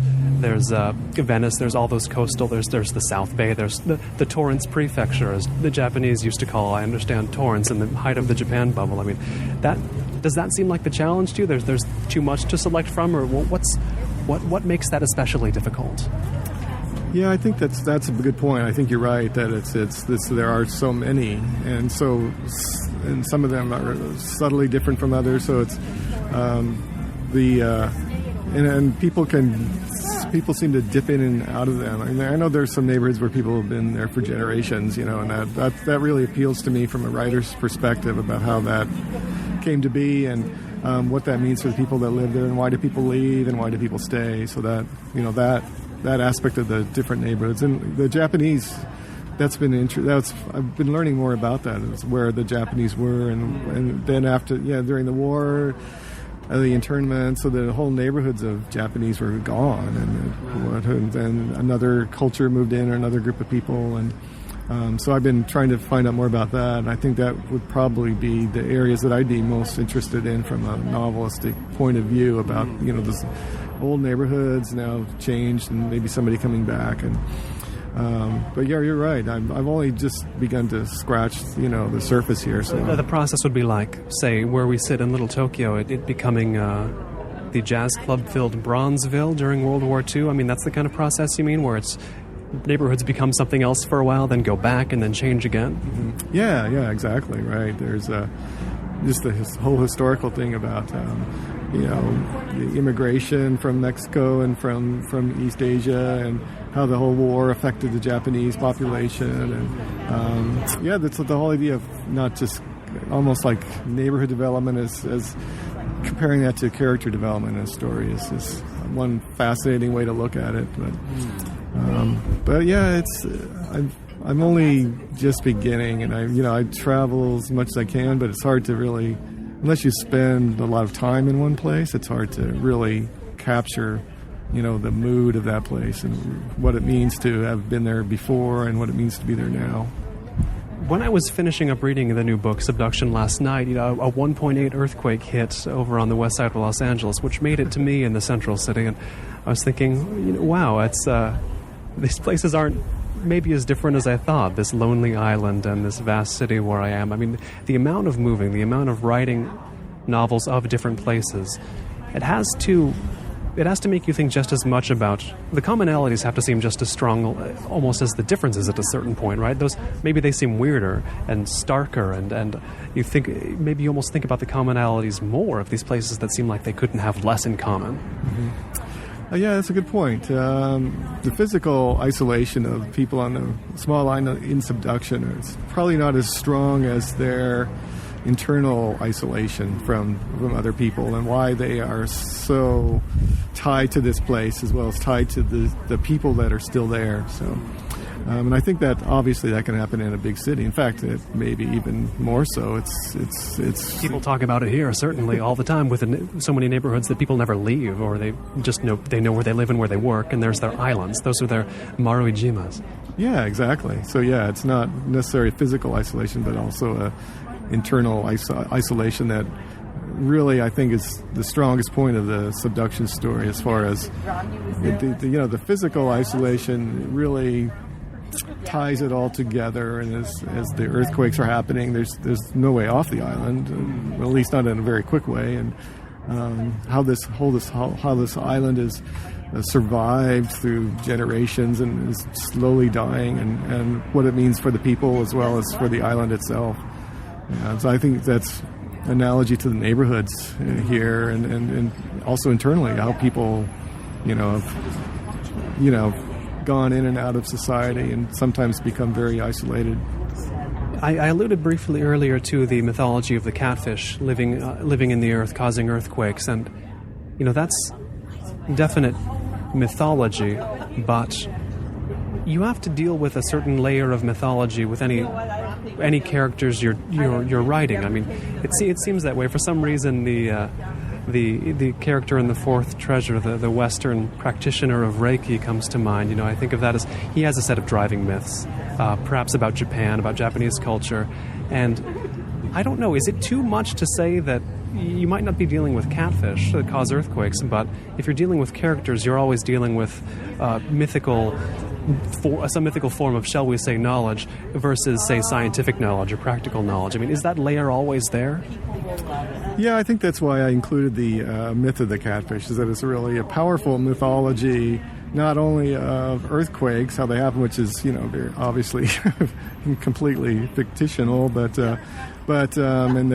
[SPEAKER 1] Venice. There's all those coastal. There's the South Bay. There's the Torrance Prefecture, as the Japanese used to call, I understand, Torrance in the height of the Japan bubble. I mean, does that seem like the challenge to you? There's too much to select from, or what makes that especially difficult?
[SPEAKER 2] Yeah, I think that's a good point. I think you're right that there are so many, and some of them are subtly different from others. So it's and people seem to dip in and out of them. I mean, I know there's some neighborhoods where people have been there for generations, and that really appeals to me from a writer's perspective about how that came to be and what that means for the people that live there, and why do people leave and why do people stay. So that that aspect of the different neighborhoods and the Japanese, that's been I've been learning more about that, is where the Japanese were, and then after during the war, the internment, so the whole neighborhoods of Japanese were gone, and then another culture moved in, or another group of people, and so I've been trying to find out more about that, and I think that would probably be the areas that I'd be most interested in from a novelistic point of view about, those old neighborhoods now changed and maybe somebody coming back. And but yeah, you're right. I've only just begun to scratch, the surface here. So
[SPEAKER 1] the process would be like, say, where we sit in Little Tokyo, it becoming the jazz club-filled Bronzeville during World War II. I mean, that's the kind of process you mean, where it's neighborhoods become something else for a while, then go back and then change again?
[SPEAKER 2] Mm-hmm. Yeah, exactly, right. There's just the whole historical thing about the immigration from Mexico and from East Asia, and how the whole war affected the Japanese population, and that's the whole idea of not just almost like neighborhood development as comparing that to character development in a story is one fascinating way to look at it. But yeah, I'm only just beginning, and I travel as much as I can, but it's hard to really, unless you spend a lot of time in one place, it's hard to really capture, the mood of that place and what it means to have been there before and what it means to be there now.
[SPEAKER 1] When I was finishing up reading the new book, Subduction, last night, a 1.8 earthquake hit over on the west side of Los Angeles, which made it to me in the central city, and I was thinking, wow, it's these places aren't maybe as different as I thought, this lonely island and this vast city where I am. I mean, the amount of moving, the amount of writing novels of different places, it has to make you think just as much about, the commonalities have to seem just as strong almost as the differences at a certain point, right? Those, maybe they seem weirder and starker, and you think, maybe you almost think about the commonalities more of these places that seem like they couldn't have less in common.
[SPEAKER 2] Mm-hmm. Yeah, that's a good point. The physical isolation of people on the small island in Subduction is probably not as strong as their internal isolation from other people, and why they are so tied to this place as well as tied to the people that are still there. So, and I think that obviously that can happen in a big city. In fact, it maybe even more so. It's
[SPEAKER 1] people talk about it here certainly all the time with so many neighborhoods that people never leave, or they just know where they live and where they work, and there's their islands. Those are their maruijimas.
[SPEAKER 2] Yeah, exactly. So yeah, it's not necessarily physical isolation, but also a internal isolation that really, I think, is the strongest point of the Subduction story. As far as the physical isolation really ties it all together, and as the earthquakes are happening, there's no way off the island, at least not in a very quick way. And how this island is survived through generations and is slowly dying, and what it means for the people as well as for the island itself. So I think that's analogy to the neighborhoods here, and also internally how people, have gone in and out of society and sometimes become very isolated.
[SPEAKER 1] I alluded briefly earlier to the mythology of the catfish living in the earth, causing earthquakes, and that's definite mythology, but you have to deal with a certain layer of mythology with any characters you're writing. I mean, it seems that way. For some reason, the character in The Fourth Treasure, the Western practitioner of Reiki, comes to mind. I think of that as he has a set of driving myths, perhaps about Japan, about Japanese culture, and I don't know. Is it too much to say that you might not be dealing with catfish that cause earthquakes, but if you're dealing with characters, you're always dealing with some mythical form of, shall we say, knowledge versus, say, scientific knowledge or practical knowledge? I mean, is that layer always there?
[SPEAKER 2] Yeah, I think that's why I included the myth of the catfish, is that it's really a powerful mythology, not only of earthquakes, how they happen, which is, very obviously completely fictional, but and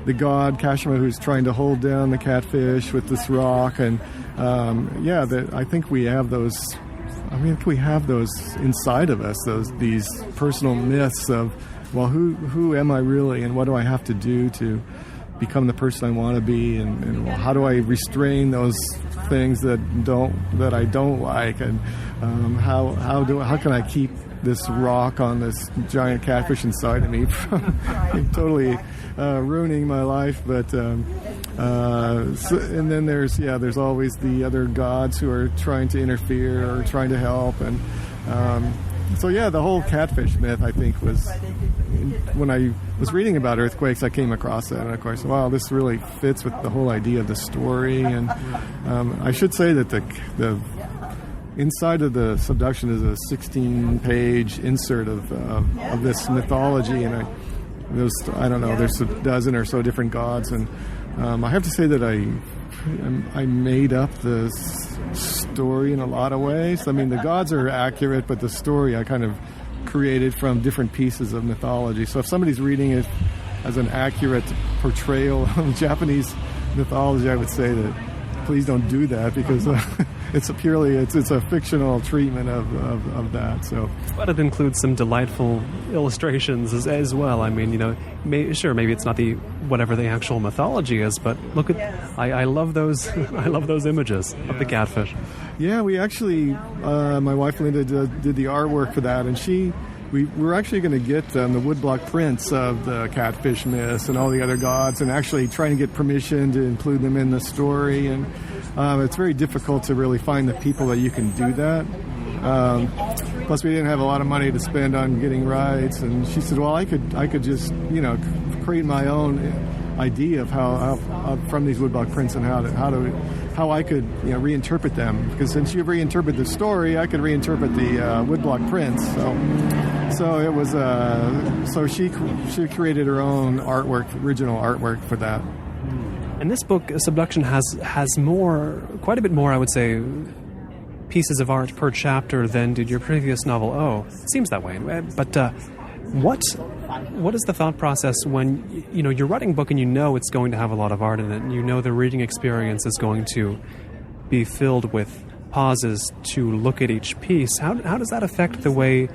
[SPEAKER 2] the god Kashima, who's trying to hold down the catfish with this rock, and I think we have those. We have those inside of us, these personal myths of, well, who am I really, and what do I have to do to become the person I want to be, and how do I restrain those things that I don't like, and how can I keep this rock on this giant catfish inside of me from totally ruining my life? But and then there's always the other gods who are trying to interfere or trying to help, and the whole catfish myth, I think, was, when I was reading about earthquakes, I came across that, and of course, wow, this really fits with the whole idea of the story. And I should say that the inside of the Subduction is a 16-page insert of this mythology, and there's a dozen or so different gods, and I have to say that I made up the story in a lot of ways. I mean, the gods are accurate, but the story I kind of created from different pieces of mythology. So if somebody's reading it as an accurate portrayal of Japanese mythology, I would say that please don't do that, because it's a fictional treatment of that. So,
[SPEAKER 1] but it includes some delightful illustrations as well. I mean, maybe it's not whatever the actual mythology is, but look at, I love those I love those images of the catfish.
[SPEAKER 2] Yeah, we actually, my wife Linda did the artwork for that, and we were actually going to get the woodblock prints of the catfish myths and all the other gods, and actually trying to get permission to include them in the story. And it's very difficult to really find the people that you can do that. Plus, we didn't have a lot of money to spend on getting rights. And she said, "Well, I could just create my own idea of how from these woodblock prints, and how I could reinterpret them, because since you reinterpret the story, I could reinterpret the woodblock prints." So it was so she created her own original artwork for that.
[SPEAKER 1] And this book, Subduction, has quite a bit more, I wowould say, pieces of art per chapter than did your previous novel. Oh, it seems that way. But what is the thought process when you're writing a book and it's going to have a lot of art in it, and the reading experience is going to be filled with pauses to look at each piece? How does that affect the way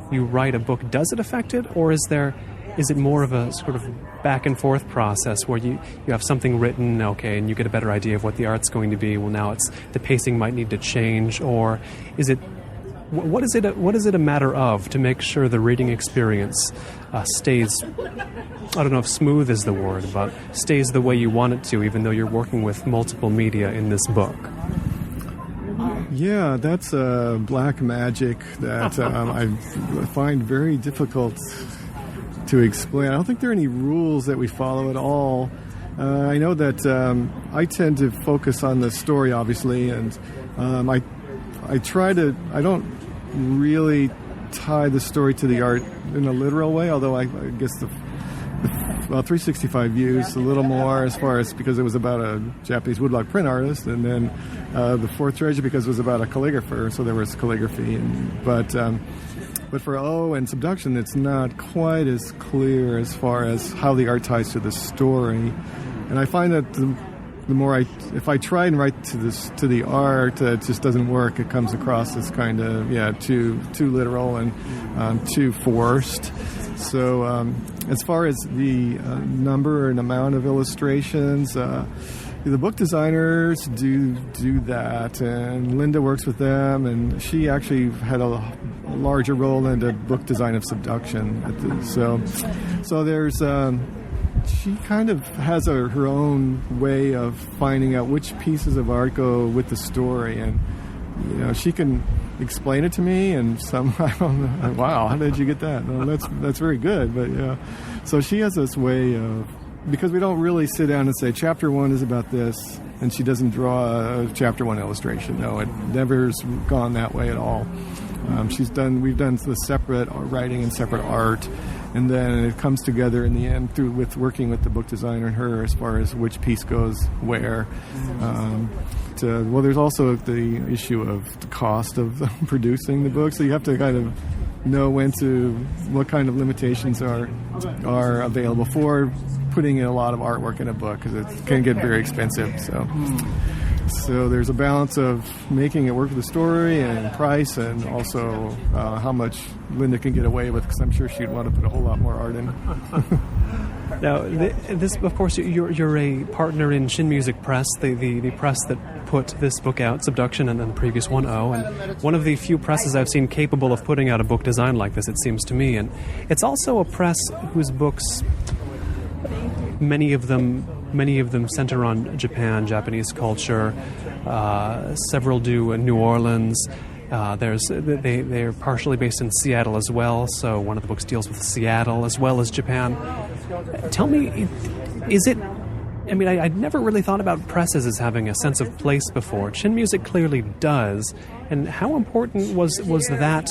[SPEAKER 1] you write a book? Does it affect it, or is there is it more of a sort of back and forth process where you have something written, okay, and you get a better idea of what the art's going to be? Well, now the pacing might need to change, or is it what is it a matter of to make sure the reading experience stays, I don't know if smooth is the word, but stays the way you want it to, even though you're working with multiple media in this book?
[SPEAKER 2] Yeah, that's black magic that I find very difficult to explain. I don't think there are any rules that we follow at all. I know that I tend to focus on the story, obviously, and I don't really tie the story to the art in a literal way, although I guess the 365 views a little more, as far as because it was about a Japanese woodblock print artist, and then the Fourth Treasure because it was about a calligrapher, so there was calligraphy. But for O and Subduction, it's not quite as clear as far as how the art ties to the story. And I find that the more if I try and write to the art, it just doesn't work. It comes across as kind of too literal and too forced. So as far as the number and amount of illustrations, the book designers do that, and Linda works with them, and she actually had a larger role in the book design of Subduction. So there's she kind of has her own way of finding out which pieces of art go with the story, and she can explain it to me, and somehow, wow, how did you get that? No, that's very good. But so she has this way of, because we don't really sit down and say chapter 1 is about this, and she doesn't draw a chapter 1 illustration. No, it never's gone that way at all. We've done the separate writing and separate art, and then it comes together in the end with working with the book designer and her as far as which piece goes where. There's also the issue of the cost of producing the book, so you have to kind of know what kind of limitations are available for putting in a lot of artwork in a book, because it can get very expensive. So there's a balance of making it work with the story and price, and also how much Linda can get away with, because I'm sure she'd want to put a whole lot more art in.
[SPEAKER 1] Now, this, of course, you're a partner in Shin Music Press, the press that put this book out, Subduction, and then the previous one, O, and one of the few presses I've seen capable of putting out a book design like this, it seems to me. And it's also a press whose books, many of them center on Japan, Japanese culture. Several do in New Orleans. They're partially based in Seattle as well, so one of the books deals with Seattle as well as Japan. Tell me, I'd never really thought about presses as having a sense of place before. Shin Music clearly does. And how important was that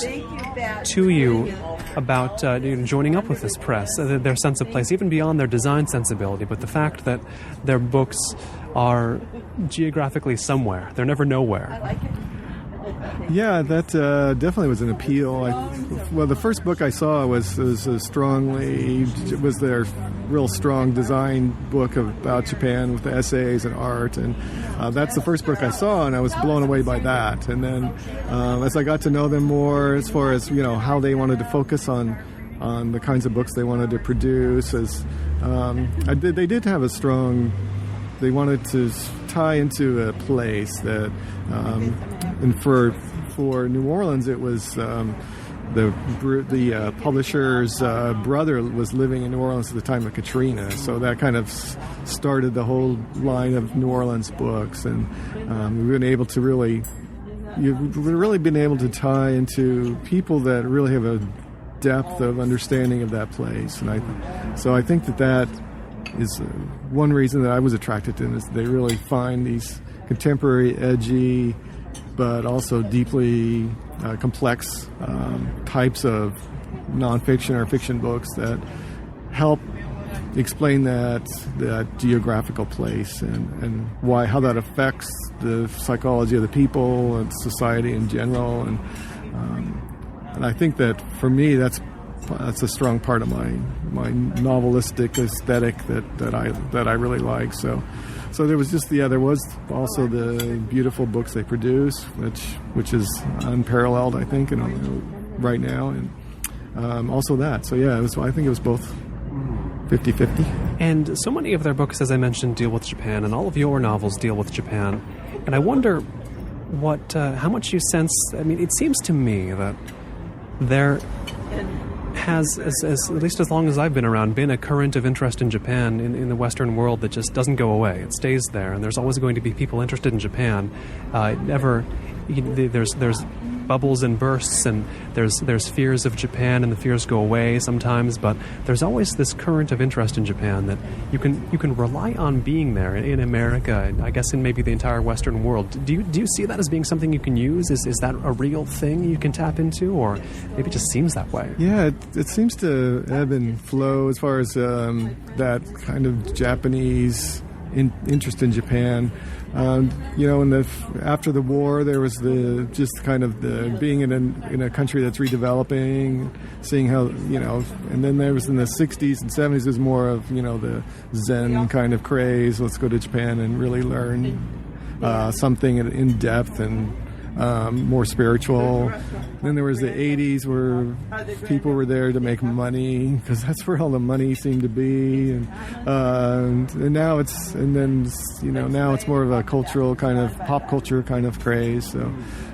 [SPEAKER 1] to you about joining up with this press, their sense of place, even beyond their design sensibility, but the fact that their books are geographically somewhere. They're never nowhere.
[SPEAKER 2] Yeah, that definitely was an appeal. The first book I saw was their real strong design book about Japan with the essays and art, and that's the first book I saw, and I was blown away by that. And then as I got to know them more, as far as how they wanted to focus on the kinds of books they wanted to produce, they did have a strong. They wanted to tie into a place that, and for New Orleans, it was the publisher's brother was living in New Orleans at the time of Katrina, so that kind of started the whole line of New Orleans books, and you've really been able to tie into people that really have a depth of understanding of that place, and I think that is one reason that I was attracted to them, is they really find these contemporary, edgy, but also deeply complex types of nonfiction or fiction books that help explain that geographical place and how that affects the psychology of the people and society in general. And I think that for me, that's a strong part of my novelistic aesthetic that I really like. So there was there was also the beautiful books they produce, which is unparalleled, I think, right now, and also that. So yeah, I think it was both 50-50.
[SPEAKER 1] And so many of their books, as I mentioned, deal with Japan, and all of your novels deal with Japan. And I wonder how much you sense. I mean, it seems to me that there has, at least as long as I've been around, been a current of interest in Japan in the Western world that just doesn't go away. It stays there, and there's always going to be people interested in Japan. There's bubbles and bursts, and there's fears of Japan, and the fears go away sometimes, but there's always this current of interest in Japan that you can rely on being there in America, I guess in maybe the entire Western world. Do you see that as being something you can use? Is that a real thing you can tap into, or maybe it just seems that way? Yeah,
[SPEAKER 2] it seems to ebb and flow as far as that kind of Japanese interest in Japan. After the war, there was the being in a country that's redeveloping, seeing how, and then there was in the 60s and 70s, there's more of, the Zen kind of craze. Let's go to Japan and really learn something in depth and more spiritual. Then there was the 80s where people were there to make money because that's where all the money seemed to be, and now it's now it's more of a cultural kind of pop culture kind of craze. So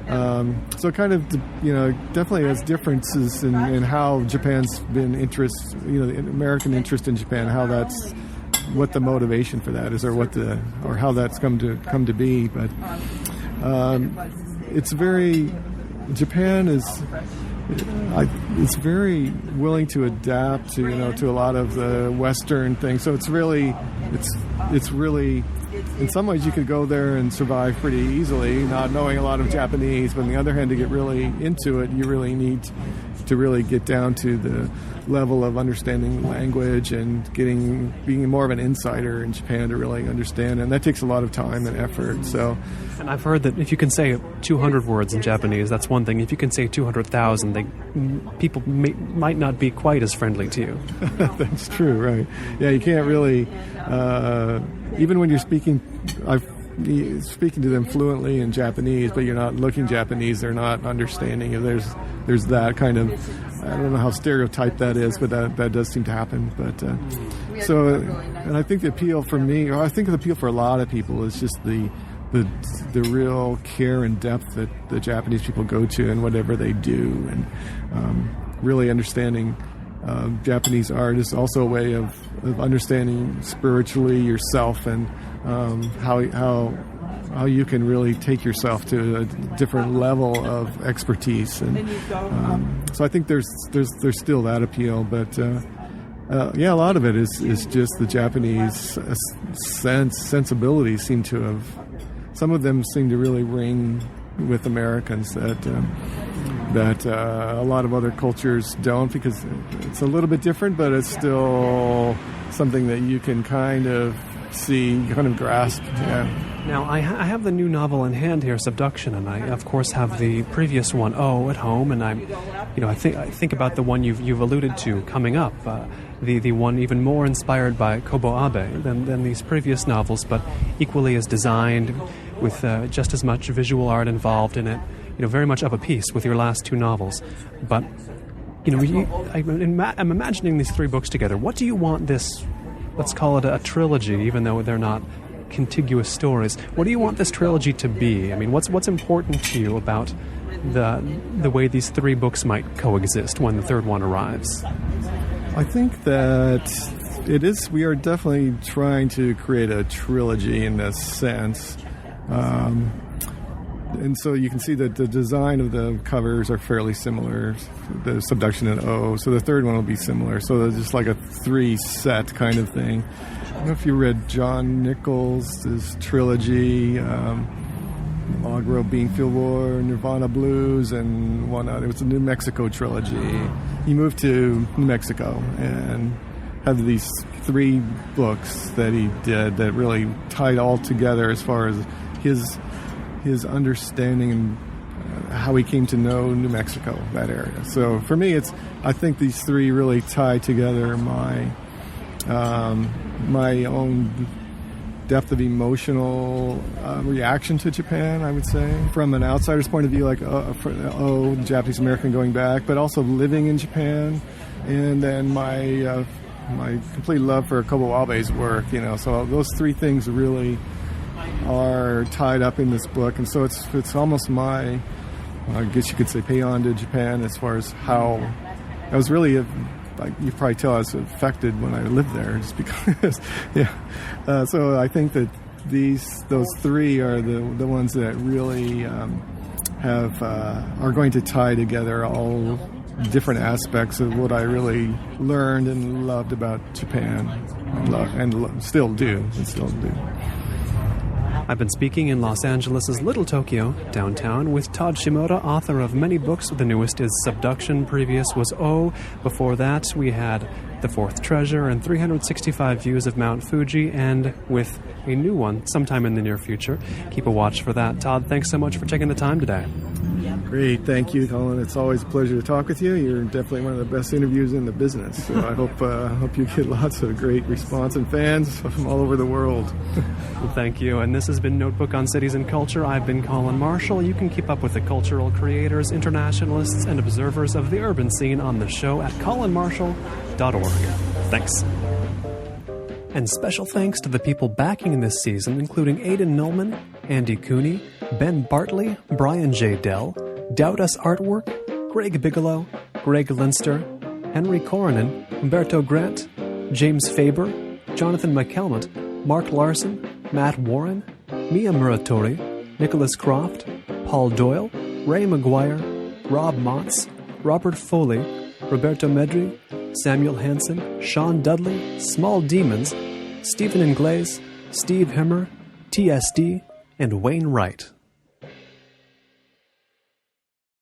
[SPEAKER 2] kind of definitely has differences in how Japan's been the American interest in Japan, how that's what the motivation for that is, or how that's come to be, but. Japan is very willing to adapt to a lot of the Western things. So it's really in some ways you could go there and survive pretty easily, not knowing a lot of Japanese. But on the other hand, to get really into it, you really need to really get down to the level of understanding language and being more of an insider in Japan to really understand, and that takes a lot of time and effort. So, and I've heard that if you can say 200 words in Japanese, that's one thing. If you can say 200,000, people might not be quite as friendly to you. That's true, right? Yeah, you can't really, even when you're speaking to them fluently in Japanese, but you're not looking Japanese, they're not understanding. There's that kind of, I don't know how stereotyped that is, but that does seem to happen. But and I think the appeal for me, or I think the appeal for a lot of people, is just the real care and depth that the Japanese people go to in whatever they do, and really understanding Japanese art is also a way of understanding spiritually yourself, and how you can really take yourself to a different level of expertise, and so I think there's still that appeal, but a lot of it is just the Japanese sensibilities seem to have. Some of them seem to really ring with Americans that a lot of other cultures don't, because it's a little bit different, but it's still something that you can kind of see, kind of grasp. Yeah. Now, I have the new novel in hand here, Subduction, and I, of course, have the previous one, at home, and I think about the one you've alluded to coming up, the one even more inspired by Kobo Abe than these previous novels, but equally as designed, with just as much visual art involved in it, very much of a piece with your last two novels. But, I'm imagining these three books together. What do you want this, let's call it a trilogy, even though they're not contiguous stories. What do you want this trilogy to be? I mean, what's important to you about the way these three books might coexist when the third one arrives? I think that we are definitely trying to create a trilogy in this sense. And so you can see that the design of the covers are fairly similar, the Subduction and O, so the third one will be similar. So there's just like a three-set kind of thing. I don't know if you read John Nichols' trilogy, Log Road Beanfield War, Nirvana Blues, and whatnot. It was a New Mexico trilogy. He moved to New Mexico and had these three books that he did that really tied all together as far as his understanding and how he came to know New Mexico, that area. So for me, I think these three really tie together my own depth of emotional reaction to Japan, I would say. From an outsider's point of view, like, Japanese American going back, but also living in Japan. And then my my complete love for Kobo Abe's work. So those three things really are tied up in this book, and so it's almost my, I guess you could say, paean to Japan as far as how I was really, like you probably tell, I was affected when I lived there, just because, yeah. So I think that those three are the ones that really are going to tie together all different aspects of what I really learned and loved about Japan, and still do.
[SPEAKER 1] I've been speaking in Los Angeles' Little Tokyo, downtown, with Todd Shimoda, author of many books. The newest is Subduction, previous was O. Before that, we had The Fourth Treasure and 365 Views of Mount Fuji, and with a new one sometime in the near future. Keep a watch for that. Todd, thanks so much for taking the time today.
[SPEAKER 2] Great. Thank you, Colin. It's always a pleasure to talk with you. You're definitely one of the best interviews in the business. So I hope you get lots of great response and fans from all over the world.
[SPEAKER 1] Well, thank you. And this has been Notebook on Cities and Culture. I've been Colin Marshall. You can keep up with the cultural creators, internationalists, and observers of the urban scene on the show at colinmarshall.org. Thanks. And special thanks to the people backing this season, including Aidan Nullman, Andy Cooney, Ben Bartley, Brian J. Dell, Doubt Us Artwork, Greg Bigelow, Greg Linster, Henry Coronin, Umberto Grant, James Faber, Jonathan McCalmont, Mark Larson, Matt Warren, Mia Muratori, Nicholas Croft, Paul Doyle, Ray McGuire, Rob Motz, Robert Foley, Roberto Medri, Samuel Hansen, Sean Dudley, Small Demons, Stephen Ingles, Steve Himmer, TSD, and Wayne Wright.